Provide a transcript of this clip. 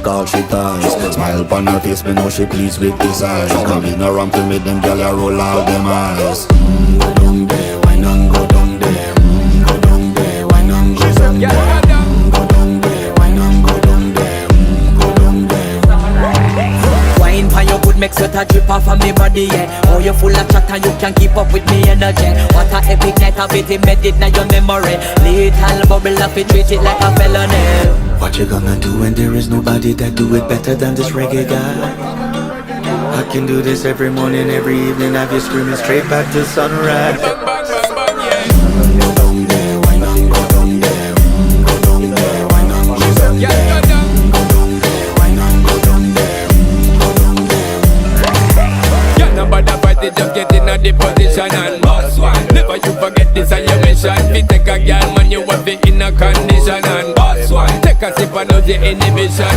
all she ties. Smile upon her face, me know she pleased with this eyes. Coming around to make them gyal a roll out them eyes. Go down there, why not go down there? Go down there, why not go down there? Go down there, why not go down there? Go down there. Wine for your good make sweat a drip off of me body, yeah. Oh, you full of chatter, you can keep up with me energy. What a epic night of it, embedded in your memory. Little bubble up, it treat it like a felony. What you gonna do when there is nobody that do it better than this reggae guy? I can do this every morning, every evening, have you screaming straight back to sunrise. Go down there, why not go down there? Go down there, why not go down there? Go down there, why not go down there? Go down there. Yeah, nobody fight it, just get in a the position and boss one. Never you forget this on your mission. Fi take a girl, man, you have it in a condition and boss one. Take a sip and lose your inhibition.